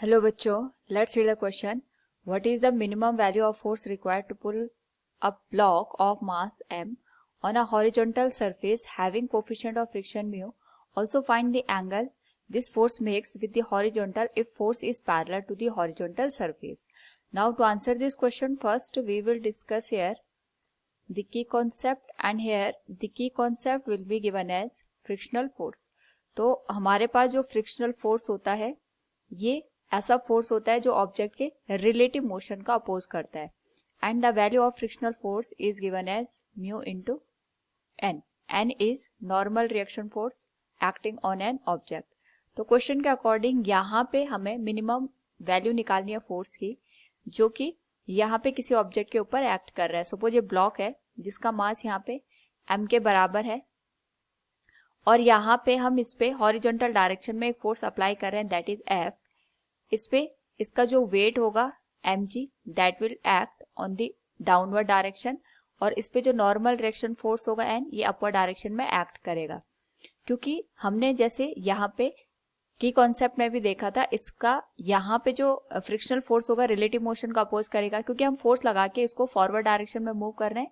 Hello बच्चों, let's read the question. What is the minimum value of force required to pull a block of mass m on a horizontal surface having coefficient of friction mu? Also find the angle this force makes with the horizontal if force is parallel to the horizontal surface. Now to answer this question, first we will discuss here the key concept, and here the key concept will be given as frictional force. तो हमारे पास जो frictional force होता है ये ऐसा force होता है जो ऑब्जेक्ट के रिलेटिव मोशन का अपोज करता है, and the value of frictional force is given as mu into N. N is normal reaction force acting on an object. तो क्वेश्चन के अकॉर्डिंग यहाँ पे हमें मिनिमम वैल्यू निकालनी है फोर्स की, जो कि यहाँ पे किसी ऑब्जेक्ट के ऊपर एक्ट कर रहा है. सपोज ये ब्लॉक है जिसका मास यहाँ पे m के बराबर है, और यहाँ पे हम इस पे हॉरिजॉन्टल डायरेक्शन में एक फोर्स अप्लाई कर रहे हैं, दैट इज F. इस पे इसका जो वेट होगा mg, that will act on the downward direction, और इस पे जो नॉर्मल डायरेक्शन फोर्स होगा n, ये अपवर्ड डायरेक्शन में एक्ट करेगा. क्योंकि हमने जैसे यहाँ पे की कॉन्सेप्ट में भी देखा था, इसका यहाँ पे जो फ्रिक्शनल फोर्स होगा रिलेटिव मोशन का अपोज करेगा, क्योंकि हम फोर्स लगा के इसको फॉरवर्ड डायरेक्शन में मूव कर रहे हैं.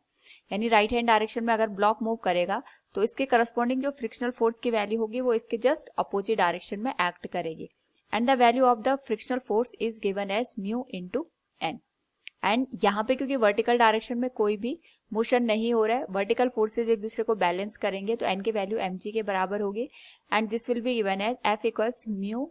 यानी राइट हैंड डायरेक्शन में अगर ब्लॉक मूव करेगा तो इसके करस्पॉन्डिंग जो फ्रिक्शनल फोर्स की वैल्यू होगी वो इसके जस्ट अपोजिट डायरेक्शन में एक्ट करेगी. And the value of the frictional force is given as mu into N. And यहाँ पे क्योंकि वर्टिकल डायरेक्शन में कोई भी मोशन नहीं हो रहा है, वर्टिकल फोर्सेज एक दूसरे को बैलेंस करेंगे, तो एन की वैल्यू mg के बराबर होगी, and this will be given as F equals mu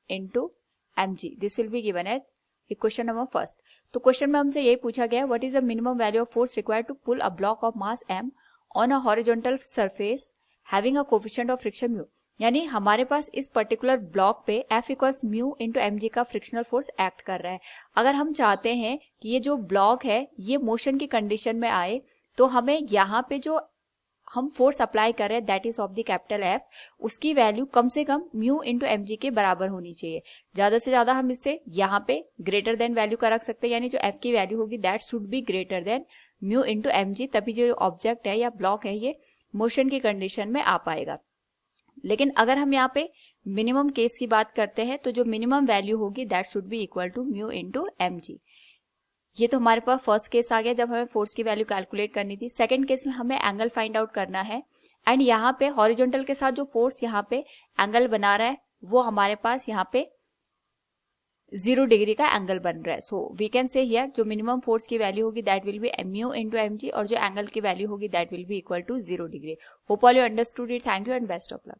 into mg. This will be given as equation number first. तो क्वेश्चन में हमसे यही पूछा गया, what is the minimum value of force required to pull a block of mass m on a horizontal surface having a coefficient of friction mu. यानी हमारे पास इस पर्टिकुलर ब्लॉक पे F equals mu into mg का frictional force act कर रहा है. अगर हम चाहते हैं कि ये जो ब्लॉक है ये मोशन की कंडीशन में आए, तो हमें यहाँ पे जो हम फोर्स अप्लाई कर रहे हैं that is of the capital F, उसकी वैल्यू कम से कम म्यू इंटू mg के बराबर होनी चाहिए. ज्यादा से ज्यादा हम इससे यहाँ पे ग्रेटर देन वैल्यू का रख सकते हैं, यानी जो F की वैल्यू होगी that should be greater than mu into mg, तभी जो ऑब्जेक्ट है या ब्लॉक है ये मोशन की कंडीशन में आ पाएगा. लेकिन अगर हम यहाँ पे मिनिमम केस की बात करते हैं तो जो मिनिमम वैल्यू होगी that should be equal to mu into mg. ये तो हमारे पास फर्स्ट केस आ गया जब हमें फोर्स की वैल्यू कैलकुलेट करनी थी. सेकंड केस में हमें एंगल फाइंड आउट करना है, एंड यहाँ पे हॉरिजॉन्टल के साथ जो फोर्स यहाँ पे एंगल बना रहा है वो हमारे पास यहाँ पे 0 डिग्री का एंगल बन रहा है. So we can say here जो मिनिमम फोर्स की वैल्यू होगी that will be mu into mg, और जो एंगल की वैल्यू होगी that will be equal to 0 degree. Hope all you understood it. Thank you and best of luck.